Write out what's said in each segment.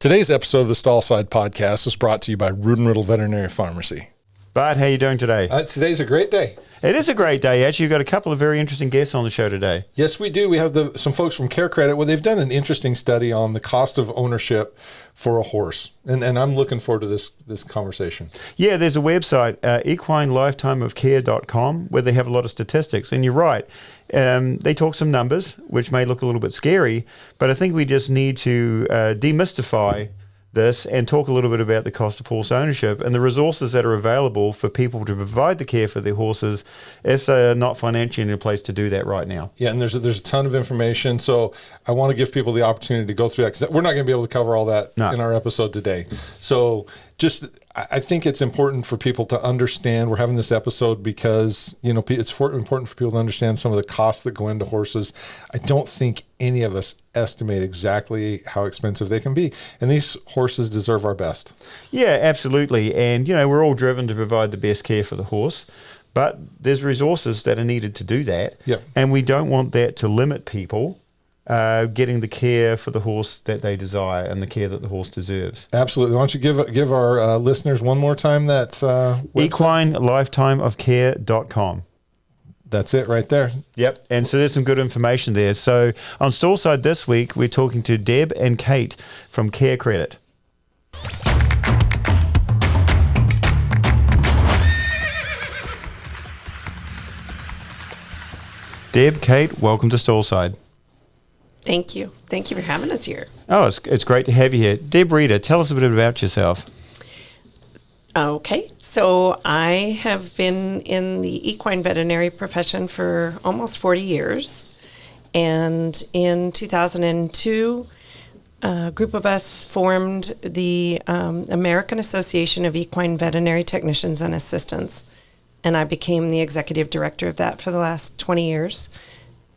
Today's episode of the Stallside Podcast was brought to you by Rood and Riddle Veterinary Pharmacy. Bart, how you doing today? Today's a great day. It is a great day. Actually, you've got a couple of very interesting guests on the show today. Yes, we do. We have some folks from Care Credit. Well, they've done an interesting study on the cost of ownership for a horse. And I'm looking forward to this conversation. Yeah, there's a website, equinelifetimeofcare.com, where they have a lot of statistics. And you're right. They talk some numbers, which may look a little bit scary, but I think we just need to demystify this and talk a little bit about the cost of horse ownership and the resources that are available for people to provide the care for their horses if they're not financially in a place to do that right now. Yeah, and there's a ton of information, so I want to give people the opportunity to go through that, because we're not going to be able to cover all that in our episode today. So I think it's important for people to understand. We're having this episode because, it's important for people to understand some of the costs that go into horses. I don't think any of us estimate exactly how expensive they can be. And these horses deserve our best. Yeah, absolutely. And, we're all driven to provide the best care for the horse, but there's resources that are needed to do that. Yep. And we don't want that to limit people getting the care for the horse that they desire and the care that the horse deserves. Absolutely. Why don't you give our listeners one more time that website? Equinelifetimeofcare.com. That's it right there. Yep. And so there's some good information there. So on Stallside this week, we're talking to Deb and Kate from Care Credit. Deb, Kate, welcome to Stallside. Thank you. Thank you for having us here. Oh, it's great to have you here. Deb Reeder, tell us a bit about yourself. Okay. So I have been in the equine veterinary profession for almost 40 years. And in 2002, a group of us formed the American Association of Equine Veterinary Technicians and Assistants. And I became the executive director of that for the last 20 years.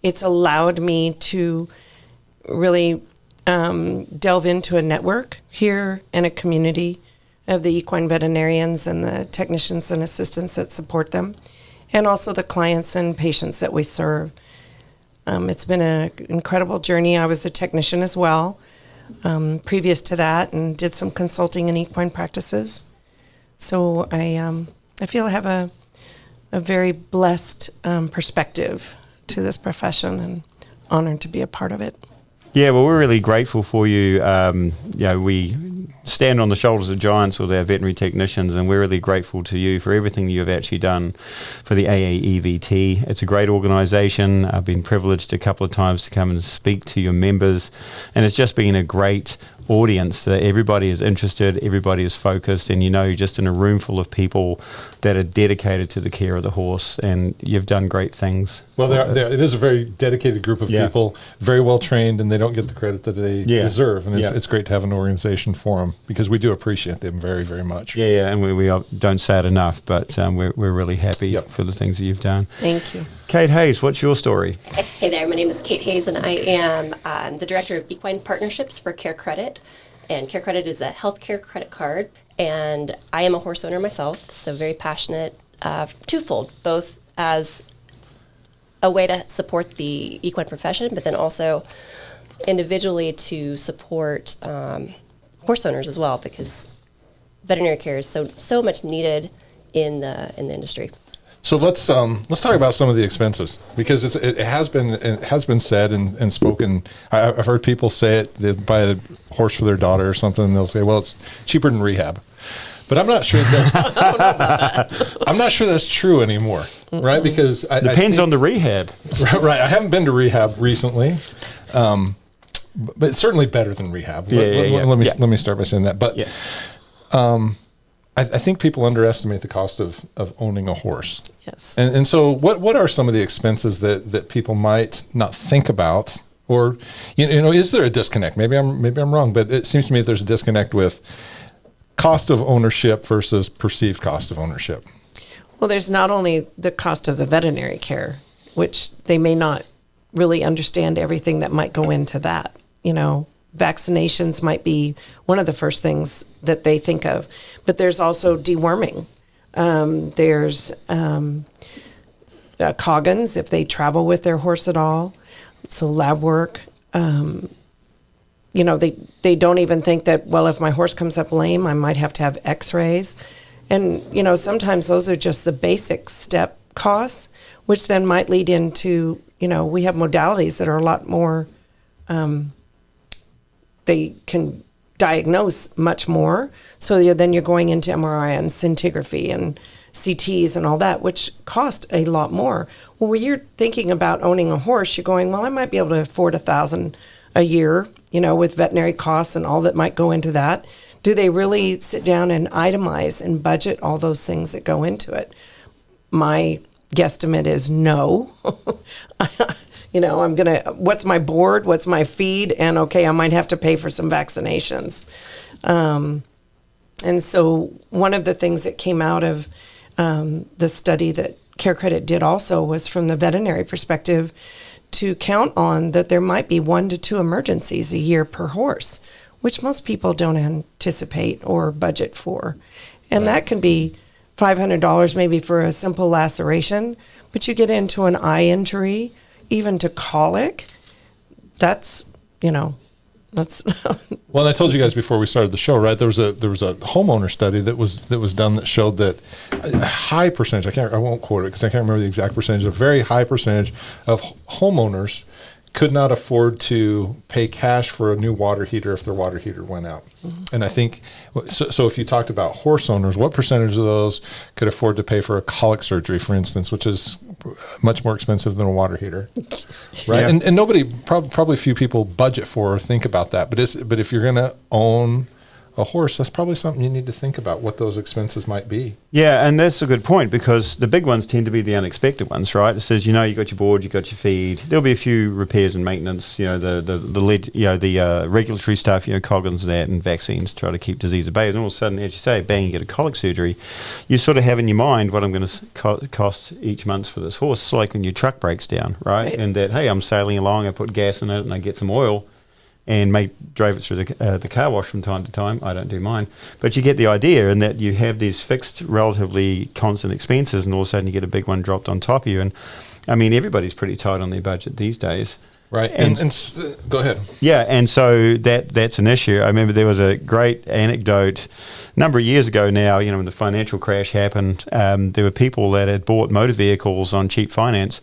It's allowed me to really delve into a network here and a community of the equine veterinarians and the technicians and assistants that support them, and also the clients and patients that we serve. It's been an incredible journey. I was a technician as well previous to that, and did some consulting in equine practices. So I feel I have a very blessed perspective to this profession, and honored to be a part of it. Yeah, well, we're really grateful for you. We stand on the shoulders of giants with our veterinary technicians, and we're really grateful to you for everything you've actually done for the AAEVT. It's a great organisation. I've been privileged a couple of times to come and speak to your members, and it's just been a great audience that everybody is interested, everybody is focused, and you're just in a room full of people that are dedicated to the care of the horse, and you've done great things. Well, it is a very dedicated group of people, very well trained, and they don't get the credit that they deserve. And it's great to have an organization for them, because we do appreciate them very, very much. Yeah, and we don't say it enough, but we're really happy for the things that you've done. Thank you. Kate Hayes, what's your story? Hey there, my name is Kate Hayes, and I am the Director of Equine Partnerships for Care Credit. And Care Credit is a healthcare credit card, and I am a horse owner myself, so very passionate, twofold, both as a way to support the equine profession, but then also individually to support horse owners as well, because veterinary care is so much needed in the industry. So let's talk about some of the expenses, because it has been said and spoken. I've heard people say it. They buy a horse for their daughter or something, and they'll say, "Well, it's cheaper than rehab." But I'm not sure that's true anymore, right? Because depends on the rehab, right? I haven't been to rehab recently, but it's certainly better than rehab. Let me start by saying that. But I think people underestimate the cost of owning a horse. Yes. And so what are some of the expenses that people might not think about? Or, is there a disconnect? Maybe I'm wrong, but it seems to me that there's a disconnect with cost of ownership versus perceived cost of ownership. Well, there's not only the cost of the veterinary care, which they may not really understand everything that might go into that. Vaccinations might be one of the first things that they think of, but there's also deworming. There's Coggins, if they travel with their horse at all. So lab work. they don't even think that, well, if my horse comes up lame, I might have to have x-rays. And, sometimes those are just the basic step costs, which then might lead into, we have modalities that are a lot more, they can diagnose much more. So then you're going into MRI and scintigraphy and CTs and all that, which cost a lot more. Well, when you're thinking about owning a horse, you're going, well, I might be able to afford $1,000 a year, with veterinary costs and all that might go into that. Do they really sit down and itemize and budget all those things that go into it? My guesstimate is no. What's my board? What's my feed? And okay, I might have to pay for some vaccinations. And so one of the things that came out of the study that Care Credit did also was from the veterinary perspective to count on that there might be 1 to 2 emergencies a year per horse, which most people don't anticipate or budget for. And that can be $500 maybe for a simple laceration, but you get into an eye injury, even to colic, that's. Well, and I told you guys before we started the show, right? There was a homeowner study that was done that showed that a high percentage, I won't quote it because I can't remember the exact percentage, a very high percentage of homeowners could not afford to pay cash for a new water heater if their water heater went out. Mm-hmm. And I think, so if you talked about horse owners, what percentage of those could afford to pay for a colic surgery, for instance, which is much more expensive than a water heater, right? Yeah. And nobody, probably few people budget for or think about that. But if you're going to own a horse, that's probably something you need to think about, what those expenses might be. Yeah, and that's a good point because the big ones tend to be the unexpected ones, right? It says, you got your board, you got your feed. There'll be a few repairs and maintenance, the regulatory stuff, Coggins that and vaccines to try to keep disease at bay. And all of a sudden, as you say, bang, you get a colic surgery. You sort of have in your mind what I'm going to cost each month for this horse. It's like when your truck breaks down, right? And that, hey, I'm sailing along, I put gas in it and I get some oil. And drove it through the car wash from time to time. I don't do mine. But you get the idea in that you have these fixed, relatively constant expenses, and all of a sudden you get a big one dropped on top of you. And, everybody's pretty tight on their budget these days. Right. And go ahead. Yeah, and so that's an issue. I remember there was a great anecdote a number of years ago now, when the financial crash happened. There were people that had bought motor vehicles on cheap finance,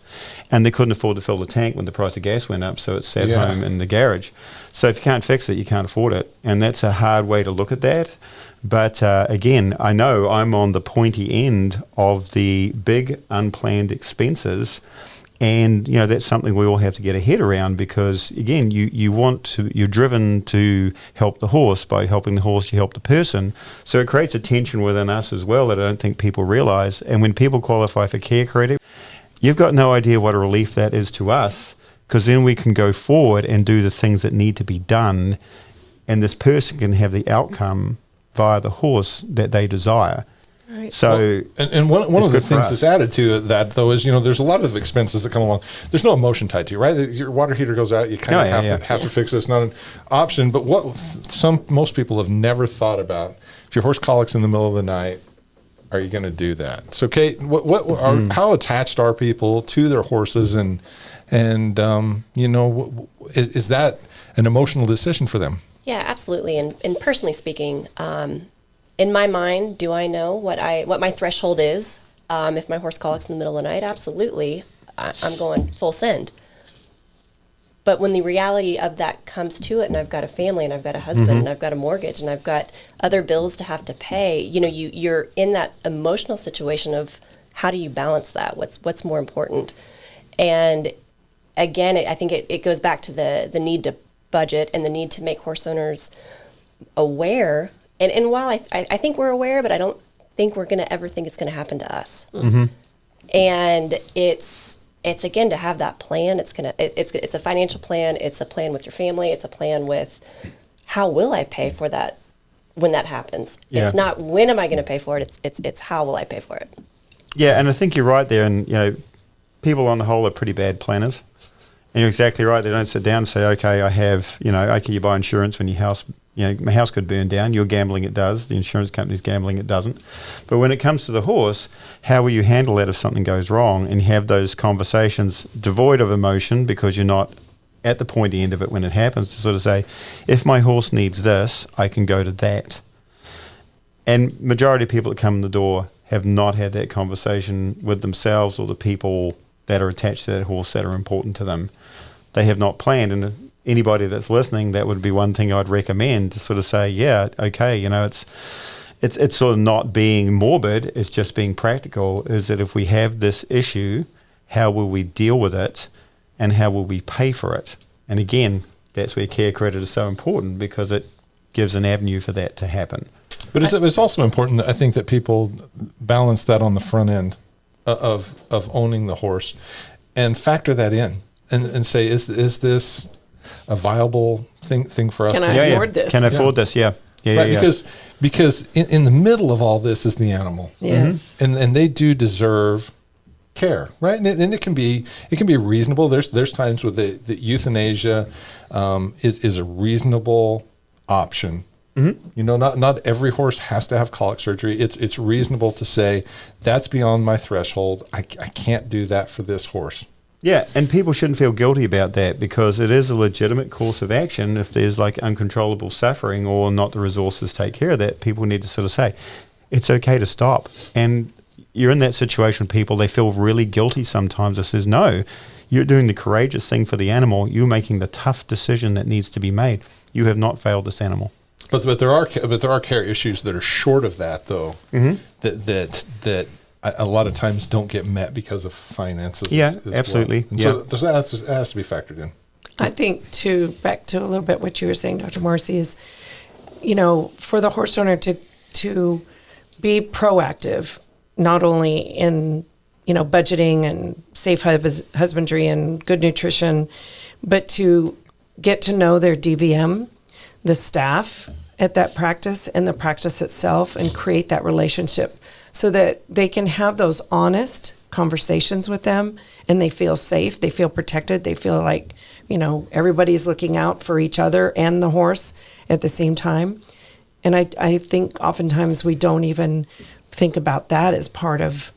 and they couldn't afford to fill the tank when the price of gas went up, so it sat home in the garage. So if you can't fix it, you can't afford it. And that's a hard way to look at that. But again, I know I'm on the pointy end of the big unplanned expenses. And, that's something we all have to get a head around because, again, you're driven to help the horse. By helping the horse, you help the person. So it creates a tension within us as well that I don't think people realize. And when people qualify for Care Credit, you've got no idea what a relief that is to us because then we can go forward and do the things that need to be done. And this person can have the outcome via the horse that they desire. Right. So, and one of the things that's added to that, though, is there's a lot of expenses that come along. There's no emotion tied to you, right? Your water heater goes out, you kind of have to fix it. It's not an option. But what most people have never thought about, if your horse colics in the middle of the night, are you going to do that? So, Kate, how attached are people to their horses, and is that an emotional decision for them? Yeah, absolutely. And personally speaking, in my mind, do I know what my threshold is? If my horse colics in the middle of the night, absolutely, I'm going full send. But when the reality of that comes to it, and I've got a family, and I've got a husband, and I've got a mortgage, and I've got other bills to have to pay, you're in that emotional situation of how do you balance that? What's more important? And again, I think it goes back to the need to budget and the need to make horse owners aware. And while I think we're aware, but I don't think we're going to ever think it's going to happen to us. Mm-hmm. And it's again to have that plan. It's a financial plan. It's a plan with your family. It's a plan with how will I pay for that when that happens. Yeah. It's not when am I going to pay for it. It's how will I pay for it. Yeah, and I think you're right there. And people on the whole are pretty bad planners. And you're exactly right. They don't sit down and say, okay, I have, you buy insurance when your house. My house could burn down. You're gambling, it does. The insurance company's gambling, it doesn't. But when it comes to the horse, how will you handle that if something goes wrong? And have those conversations devoid of emotion because you're not at the pointy end of it when it happens to sort of say, if my horse needs this, I can go to that. And majority of people that come in the door have not had that conversation with themselves or the people that are attached to that horse that are important to them. They have not planned. And anybody that's listening, that would be one thing I'd recommend, to sort of say, yeah, okay, you know, it's sort of not being morbid, it's just being practical, is that if we have this issue, how will we deal with it and how will we pay for it? And again, that's where care credit is so important, because it gives an avenue for that to happen. But it's also important, I think, that people balance that on the front end of owning the horse and factor that in and say, is this a viable thing for us? Can to I do? afford this? Can I afford this? Yeah. Right, because in the middle of all this is the animal. Yes. And they do deserve care, right? And it can be reasonable. There's times where the euthanasia is a reasonable option. Mm-hmm. You know, not every horse has to have colic surgery. It's reasonable to say, that's beyond my threshold. I can't do that for this horse. Yeah, and people shouldn't feel guilty about that, because it is a legitimate course of action. If there's like uncontrollable suffering or not the resources to take care of that, people need to sort of say, it's okay to stop. And you're in that situation, people, they feel really guilty sometimes. It says, no, you're doing the courageous thing for the animal. You're making the tough decision that needs to be made. You have not failed this animal. But there are care issues that are short of that, though, mm-hmm. that a lot of times don't get met because of finances. Yeah, as absolutely. Well. And so that has to be factored in. I think back to a little bit what you were saying, Dr. Morrissey, is, you know, for the horse owner to be proactive, not only in, you know, budgeting and safe husbandry and good nutrition, but to get to know their DVM, the staff at that practice and the practice itself, and create that relationship so that they can have those honest conversations with them and they feel safe, they feel protected, they feel like, you know, everybody's looking out for each other and the horse at the same time. And I think oftentimes we don't even think about that as part of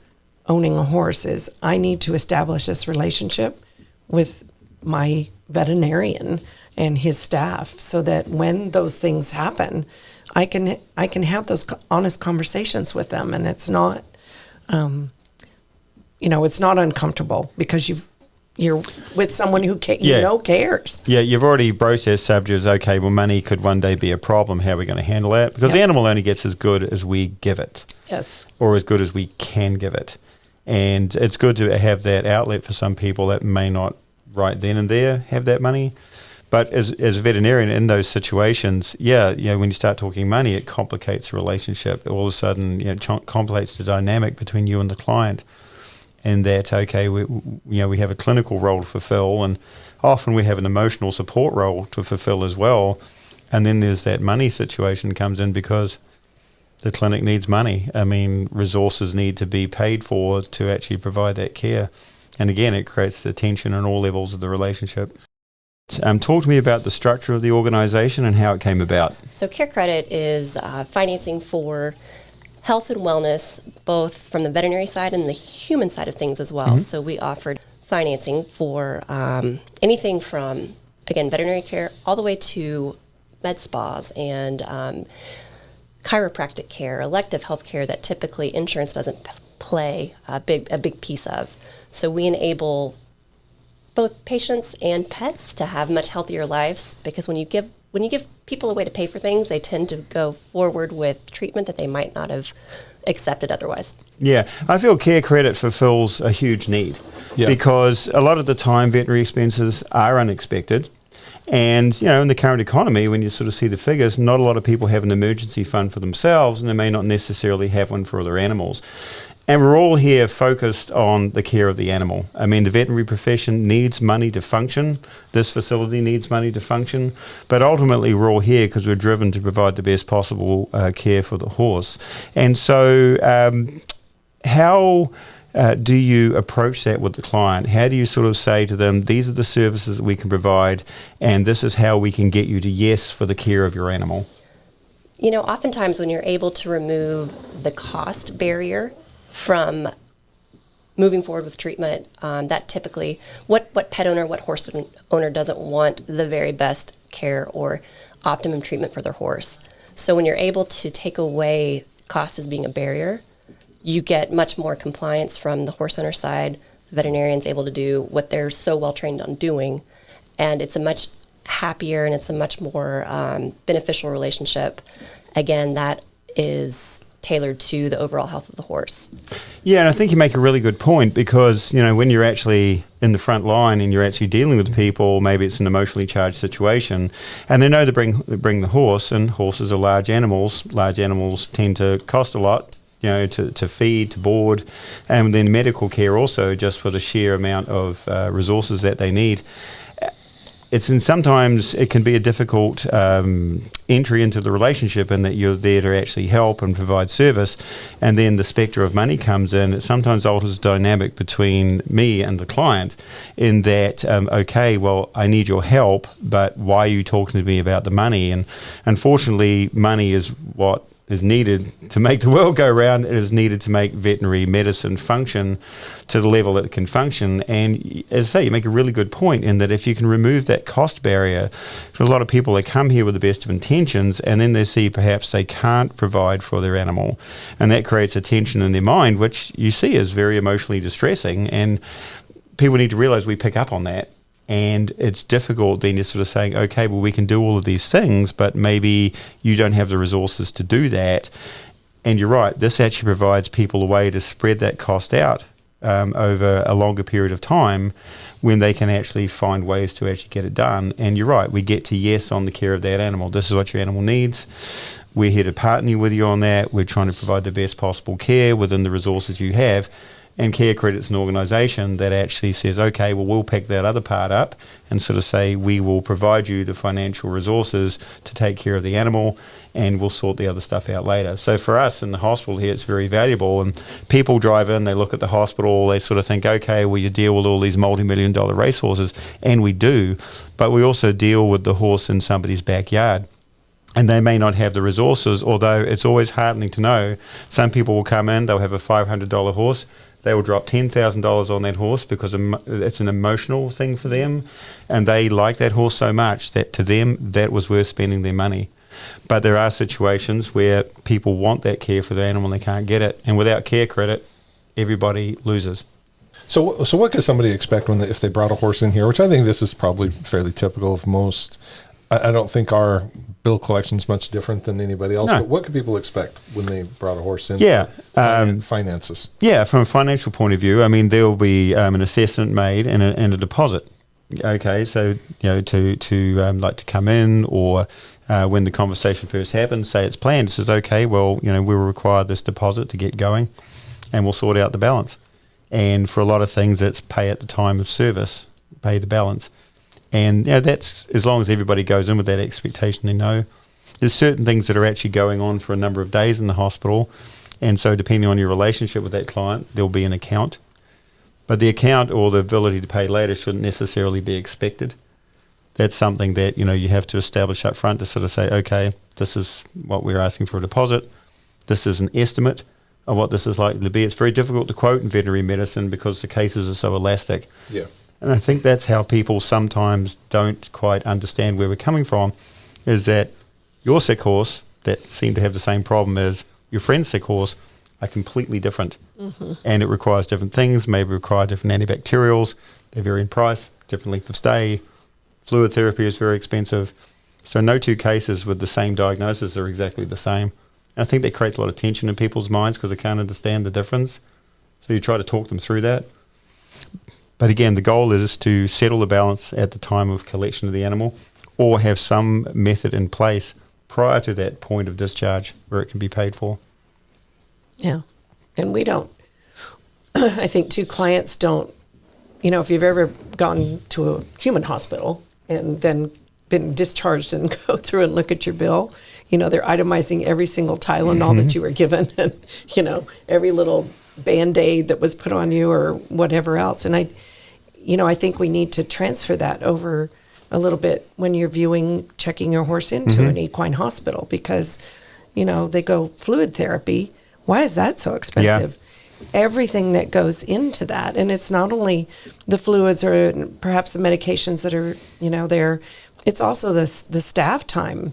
owning a horse, is I need to establish this relationship with my veterinarian and his staff so that when those things happen, I can have those honest conversations with them, and it's not, it's not uncomfortable because you're with someone who cares. Yeah, you've already broached that subject. Okay, well, money could one day be a problem. How are we going to handle that? Because the animal only gets as good as we give it. Yes. Or as good as we can give it. And it's good to have that outlet for some people that may not right then and there have that money. But as a veterinarian in those situations, when you start talking money, it complicates the relationship. All of a sudden, complicates the dynamic between you and the client. And that, okay, we have a clinical role to fulfill, and often we have an emotional support role to fulfill as well. And then there's that money situation comes in because the clinic needs money. I mean, resources need to be paid for to actually provide that care. And again, it creates the tension on all levels of the relationship. Talk to me about the structure of the organization and how it came about. So Care Credit is financing for health and wellness, both from the veterinary side and the human side of things as well. Mm-hmm. So we offered financing for anything from, again, veterinary care all the way to med spas and chiropractic care, elective health care that typically insurance doesn't play a big piece of. So we enable both patients and pets to have much healthier lives, because when you give people a way to pay for things, they tend to go forward with treatment that they might not have accepted otherwise. Yeah, I feel Care Credit fulfills a huge need because a lot of the time veterinary expenses are unexpected. And, in the current economy, when you sort of see the figures, not a lot of people have an emergency fund for themselves, and they may not necessarily have one for their animals. And we're all here focused on the care of the animal. I mean, the veterinary profession needs money to function. This facility needs money to function. But ultimately, we're all here because we're driven to provide the best possible care for the horse. And so how do you approach that with the client? How do you sort of say to them, these are the services that we can provide, and this is how we can get you to yes for the care of your animal? Oftentimes when you're able to remove the cost barrier from moving forward with treatment, that typically, what pet owner, what horse owner doesn't want the very best care or optimum treatment for their horse? So when you're able to take away cost as being a barrier, you get much more compliance from the horse owner side. The veterinarian's able to do what they're so well trained on doing, and it's a much happier and it's a much more beneficial relationship. Again, that is tailored to the overall health of the horse. Yeah, and I think you make a really good point, because, you know, when you're actually in the front line and you're actually dealing with people, maybe it's an emotionally charged situation, and they know to bring the horse, and horses are large animals. Large animals tend to cost a lot, you know, to feed, to board, and then medical care also, just for the sheer amount of resources that they need. Sometimes it can be a difficult entry into the relationship, in that you're there to actually help and provide service, and then the spectre of money comes in. It sometimes alters the dynamic between me and the client, in that, okay, well, I need your help, but why are you talking to me about the money? And unfortunately, money is what is needed to make the world go round. It is needed to make veterinary medicine function to the level that it can function. And as I say, you make a really good point, in that if you can remove that cost barrier, for a lot of people, they come here with the best of intentions, and then they see perhaps they can't provide for their animal, and that creates a tension in their mind, which you see is very emotionally distressing. And people need to realize we pick up on that. And it's difficult then, you're sort of saying, okay, well, we can do all of these things, but maybe you don't have the resources to do that. And you're right, this actually provides people a way to spread that cost out over a longer period of time, when they can actually find ways to actually get it done. And you're right, we get to yes on the care of that animal. This is what your animal needs. We're here to partner with you on that. We're trying to provide the best possible care within the resources you have. And Care Credit's an organisation that actually says, okay, well, we'll pick that other part up and sort of say, we will provide you the financial resources to take care of the animal, and we'll sort the other stuff out later. So for us in the hospital here, it's very valuable. And people drive in, they look at the hospital, they sort of think, okay, well, you deal with all these multi-million-dollar racehorses, and we do, but we also deal with the horse in somebody's backyard. And they may not have the resources, although it's always heartening to know some people will come in, they'll have a $500 horse, they will drop $10,000 on that horse because it's an emotional thing for them, and they like that horse so much that to them that was worth spending their money. But there are situations where people want that care for their animal and they can't get it, and without Care Credit, everybody loses. So what could somebody expect if they brought a horse in here? Which I think this is probably fairly typical of most. I don't think our bill collection is much different than anybody else. No. But what could people expect when they brought a horse in? Yeah, finances. Yeah, from a financial point of view, I mean, there will be an assessment made and a deposit. Okay, so like to come in, or when the conversation first happens, say it's planned. It says, okay, well, we'll require this deposit to get going, and we'll sort out the balance. And for a lot of things, it's pay at the time of service, pay the balance. And that's as long as everybody goes in with that expectation, they know. There's certain things that are actually going on for a number of days in the hospital, and so depending on your relationship with that client, there'll be an account. But the account or the ability to pay later shouldn't necessarily be expected. That's something that you have to establish up front, to sort of say, okay, this is what we're asking for a deposit. This is an estimate of what this is likely to be. It's very difficult to quote in veterinary medicine because the cases are so elastic. Yeah. And I think that's how people sometimes don't quite understand where we're coming from, is that your sick horse that seem to have the same problem as your friend's sick horse are completely different. Mm-hmm. And it requires different things, maybe require different antibacterials. They vary in price, different length of stay. Fluid therapy is very expensive. So no two cases with the same diagnosis are exactly the same. And I think that creates a lot of tension in people's minds because they can't understand the difference. So you try to talk them through that. But again, the goal is to settle the balance at the time of collection of the animal, or have some method in place prior to that point of discharge where it can be paid for. Yeah. And we don't, I think clients don't, if you've ever gone to a human hospital and then been discharged and go through and look at your bill, they're itemizing every single Tylenol that you were given, and, every little Band-Aid that was put on you or whatever else. And I think we need to transfer that over a little bit when you're checking your horse into an equine hospital, because, they go fluid therapy. Why is that so expensive? everything that goes into that. And it's not only the fluids or perhaps the medications that are, there. It's also the staff time,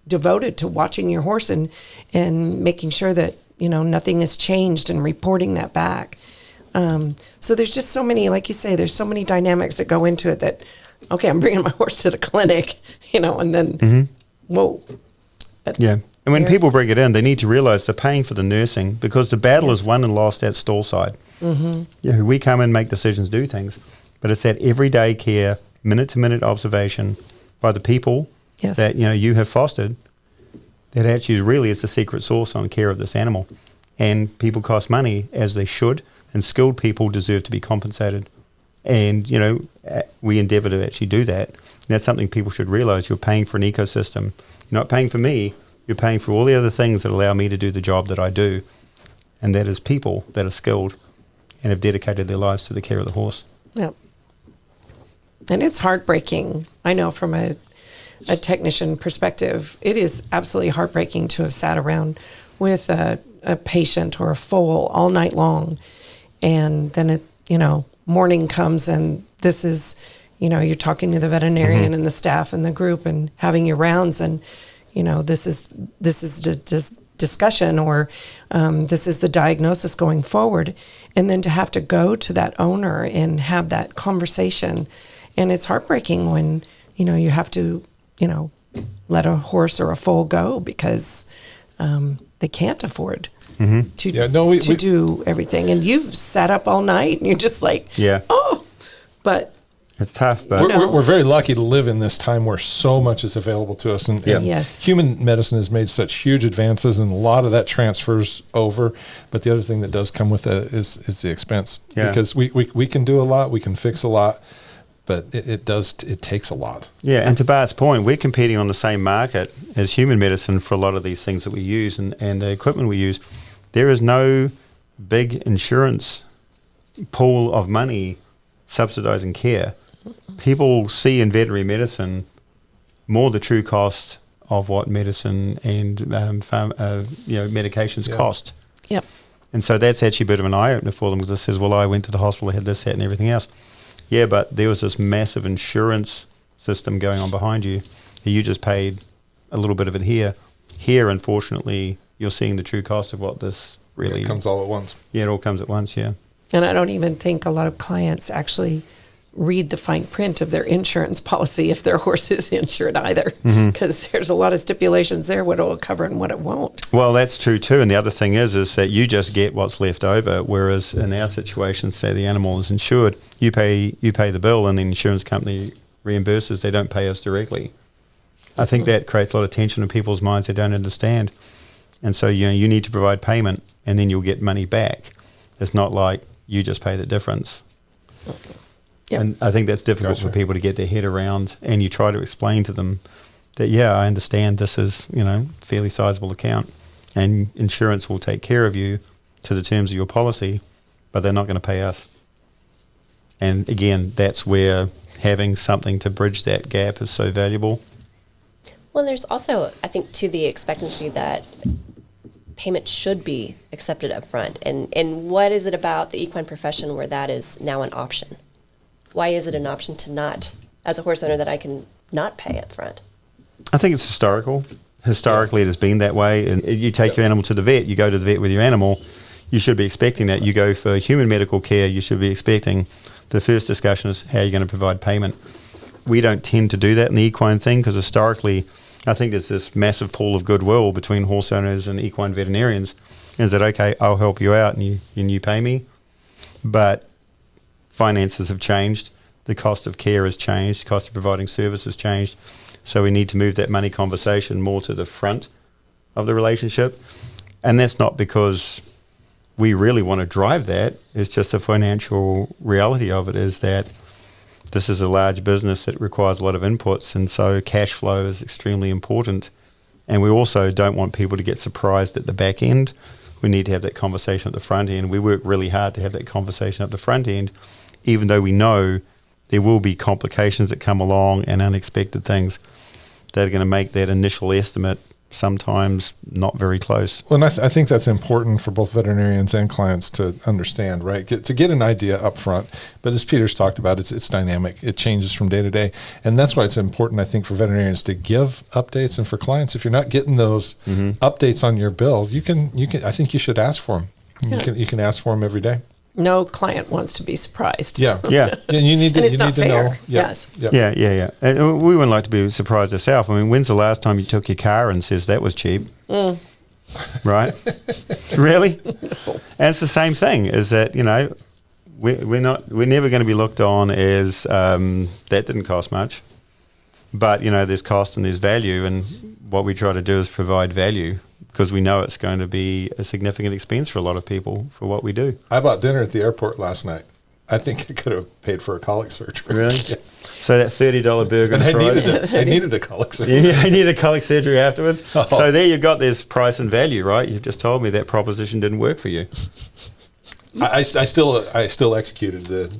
devoted to watching your horse and making sure that, nothing has changed and reporting that back. So there's just so many, like you say, there's so many dynamics that go into it that, okay, I'm bringing my horse to the clinic, and then, whoa. But yeah. And when people bring it in, they need to realize they're paying for the nursing, because the battle is won and lost at stall side. We come in, make decisions, do things, but it's that everyday care, minute-to-minute observation by the people that, you have fostered, that actually really is the secret sauce on care of this animal. And people cost money, as they should, and skilled people deserve to be compensated. And, we endeavour to actually do that. And that's something people should realise. You're paying for an ecosystem. You're not paying for me. You're paying for all the other things that allow me to do the job that I do. And that is people that are skilled and have dedicated their lives to the care of the horse. Yep. And it's heartbreaking. I know from a technician perspective, it is absolutely heartbreaking to have sat around with a patient or a foal all night long. And then morning comes and this is, you're talking to the veterinarian and the staff and the group and having your rounds, and, this is the discussion, or this is the diagnosis going forward. And then to have to go to that owner and have that conversation. And it's heartbreaking when, you have to, let a horse or a foal go because they can't afford to do everything. And you've sat up all night and you're just like, but it's tough. But we're very lucky to live in this time where so much is available to us. And human medicine has made such huge advances, and a lot of that transfers over. But the other thing that does come with it is the expense. Because we can do a lot, we can fix a lot, but it takes a lot. Yeah, and to Bart's point, we're competing on the same market as human medicine for a lot of these things that we use and the equipment we use. There is no big insurance pool of money subsidizing care. People see in veterinary medicine more the true cost of what medicine and medications cost. Yep. And so that's actually a bit of an eye-opener for them, because it says, well, I went to the hospital, I had this, that, and everything else. Yeah, but there was this massive insurance system going on behind you. You just paid a little bit of it here. Here, unfortunately, you're seeing the true cost of what this really... It comes all at once. Yeah, it all comes at once, yeah. And I don't even think a lot of clients actually read the fine print of their insurance policy if their horse is insured either, because there's a lot of stipulations there, what it will cover and what it won't. Well, that's true too. And the other thing is that you just get what's left over, whereas in our situation, say the animal is insured, you pay the bill and the insurance company reimburses. They don't pay us directly. I think that creates a lot of tension in people's minds they don't understand. And so you need to provide payment and then you'll get money back. It's not like you just pay the difference. Yep. And I think that's difficult for people to get their head around, and you try to explain to them that, I understand this is, fairly sizable account and insurance will take care of you to the terms of your policy, but they're not going to pay us. And again, that's where having something to bridge that gap is so valuable. Well, there's also, I think, to the expectancy that payment should be accepted up front. And what is it about the equine profession where that is now an option? Why is it an option to not, as a horse owner, that I can not pay up front? I think it's historical. Historically, it has been that way. And you take your animal to the vet, you go to the vet with your animal, you should be expecting that. You go for human medical care, you should be expecting the first discussion is how you're going to provide payment. We don't tend to do that in the equine thing because historically, I think there's this massive pool of goodwill between horse owners and equine veterinarians. Is that, okay, I'll help you out and you pay me? But finances have changed. The cost of care has changed. The cost of providing service has changed. So we need to move that money conversation more to the front of the relationship. And that's not because we really want to drive that. It's just the financial reality of it is that this is a large business that requires a lot of inputs, and so cash flow is extremely important. And we also don't want people to get surprised at the back end. We need to have that conversation at the front end. We work really hard to have that conversation at the front end, even though we know there will be complications that come along and unexpected things that are going to make that initial estimate sometimes not very close. Well, and I think that's important for both veterinarians and clients to understand, right? To get an idea up front. But as Peter's talked about, it's dynamic. It changes from day to day. And that's why it's important, I think, for veterinarians to give updates, and for clients, if you're not getting those updates on your bill, you can. I think you should ask for them. Yeah. You can ask for them every day. No client wants to be surprised. Yeah. Yeah. And you need to, And it's you not need to fair. know. Yes. Yeah. And we wouldn't like to be surprised ourselves. I mean, when's the last time you took your car and says that was cheap? Right? Really? And it's the same thing, is that, we're never going to be looked on as that didn't cost much. But, there's cost and there's value, and what we try to do is provide value, because we know it's going to be a significant expense for a lot of people for what we do. I bought dinner at the airport last night. I think I could have paid for a colic surgery. Really? Yeah. So that $30 burger And and fries. I needed a colic surgery. Yeah, I needed a colic surgery afterwards. Oh. So there you've got this price and value, right? You've just told me that proposition didn't work for you. I still executed the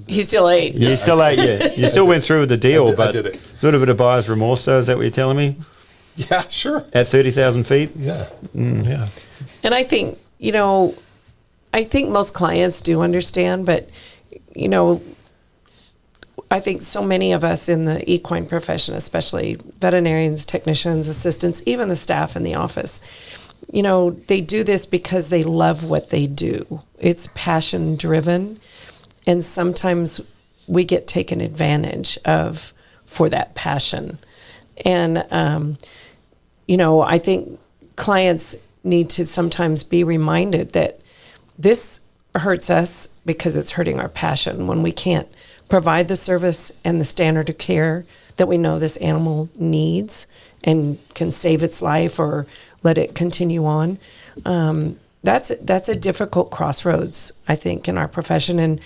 He still ate. You still ate, yeah. You still went through with the deal, I but did it. sort of a bit of buyer's remorse, though. Is that what you're telling me? Yeah, sure. At 30,000 feet? Yeah. Yeah. And I think, I think most clients do understand, but, I think so many of us in the equine profession, especially veterinarians, technicians, assistants, even the staff in the office, they do this because they love what they do. It's passion driven. And sometimes we get taken advantage of for that passion. And, I think clients need to sometimes be reminded that this hurts us because it's hurting our passion when we can't provide the service and the standard of care that we know this animal needs and can save its life or let it continue on. That's a difficult crossroads, I think, in our profession, and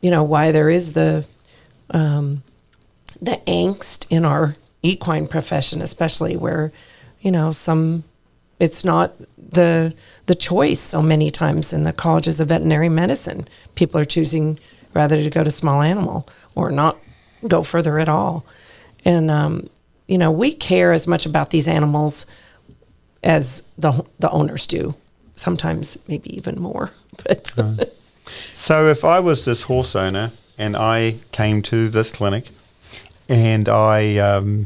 why there is the angst in our equine profession, especially where it's not the choice so many times in the colleges of veterinary medicine. People are choosing rather to go to small animal or not go further at all. And, we care as much about these animals as the owners do, sometimes maybe even more. But So if I was this horse owner and I came to this clinic and I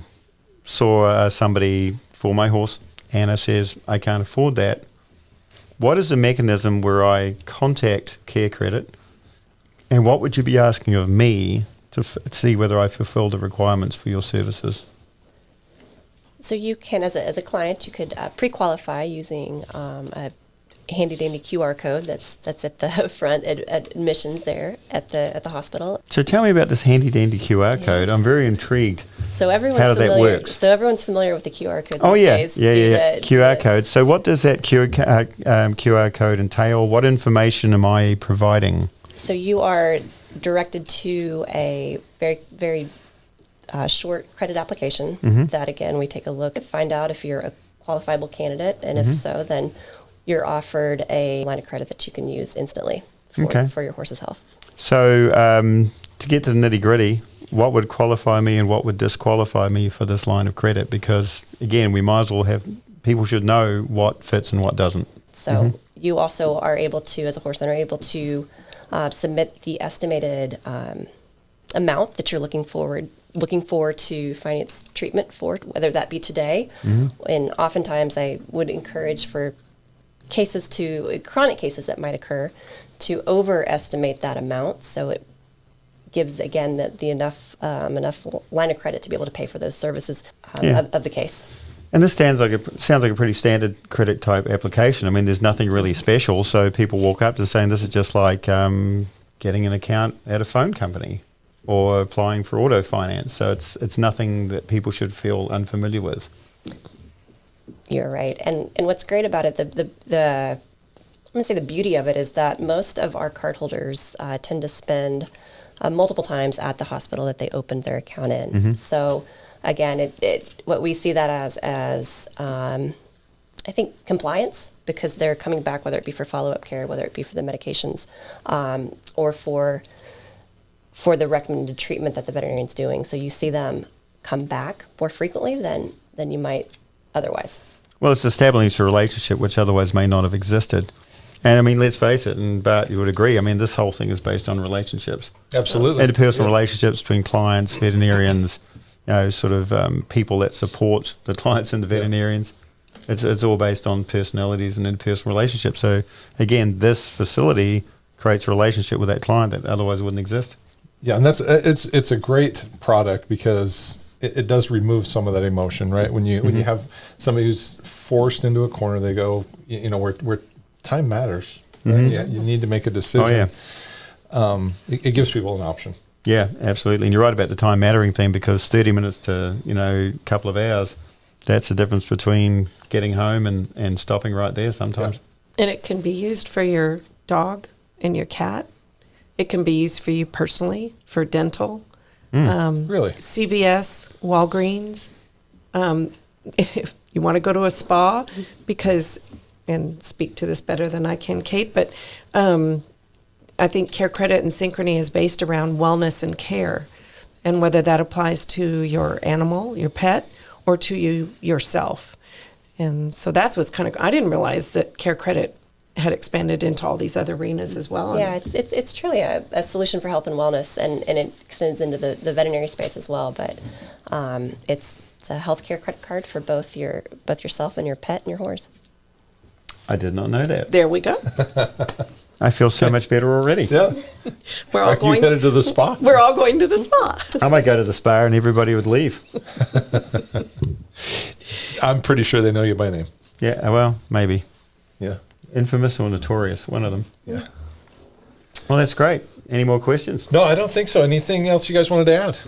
saw somebody for my horse, Anna says, I can't afford that, what is the mechanism where I contact Care Credit, and what would you be asking of me to see whether I fulfill the requirements for your services? So you can, as a client, you could pre-qualify using a handy-dandy QR code that's at the front at admissions there at the hospital. So tell me about this handy-dandy QR code. I'm very intrigued. So everyone's How familiar. that works. So everyone's familiar with the QR code. Oh, these yeah. days. Yeah. QR code. So what does that QR code entail? What information am I providing? So you are directed to a very, very short credit application that, again, we take a look and find out if you're a qualifiable candidate, and if so, then you're offered a line of credit that you can use instantly for your horse's health. So to get to the nitty-gritty, what would qualify me and what would disqualify me for this line of credit? Because, again, we might as well people should know what fits and what doesn't. So you also are able to, as a horse owner, submit the estimated amount that you're looking for to finance treatment for, whether that be today. And oftentimes I would encourage for chronic cases that might occur to overestimate that amount, so it gives, again, the enough line of credit to be able to pay for those services of the case. And this sounds like a pretty standard credit type application. I mean, there's nothing really special. So people walk up to saying this is just like getting an account at a phone company or applying for auto finance. So it's nothing that people should feel unfamiliar with. You're right. And what's great about it, I'm going to say the beauty of it is that most of our cardholders tend to spend multiple times at the hospital that they opened their account in. So again, what we see that as I think compliance, because they're coming back, whether it be for follow-up care, whether it be for the medications, or for the recommended treatment that the veterinarian's doing. So you see them come back more frequently than you might otherwise. Well, it's establishing a relationship which otherwise may not have existed. And I mean, let's face it, and Bart, you would agree, I mean, this whole thing is based on relationships. Absolutely. Interpersonal relationships between clients, veterinarians, sort of people that support the clients and the veterinarians. It's all based on personalities and interpersonal relationships. So again, this facility creates a relationship with that client that otherwise wouldn't exist. Yeah, and it's a great product because it does remove some of that emotion, right? When you have somebody who's forced into a corner, they go, where time matters. Right? Yeah, you need to make a decision. Oh yeah, it gives people an option. Yeah, absolutely. And you're right about the time mattering thing, because 30 minutes to a couple of hours, that's the difference between getting home and stopping right there sometimes. Yeah. And it can be used for your dog and your cat. It can be used for you personally, for dental. Really? CVS, Walgreens. If you want to go to a spa, because, and speak to this better than I can, Kate, but I think Care Credit and Synchrony is based around wellness and care, and whether that applies to your animal, your pet, or to you yourself. And so that's what's kind of, I didn't realize that Care Credit had expanded into all these other arenas as well. Yeah, it's truly a solution for health and wellness, and it extends into the veterinary space as well. But it's a healthcare credit card for both yourself and your pet and your horse. I did not know that. There we go. I feel so much better already. Yeah. We're all going headed to the spa? We're all going to the spa. I might go to the spa and everybody would leave. I'm pretty sure they know you by name. Yeah, well, maybe. Yeah. Infamous or notorious, one of them. Yeah. Well, that's great. Any more questions? No, I don't think so. Anything else you guys wanted to add?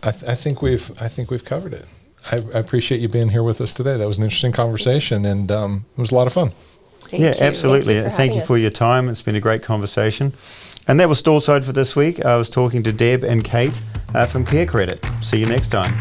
I think we've covered it. I appreciate you being here with us today. That was an interesting conversation, and it was a lot of fun. Thank you. Absolutely. Thank you for your time. It's been a great conversation. And that was Stallside for this week. I was talking to Deb and Kate from Care Credit. See you next time.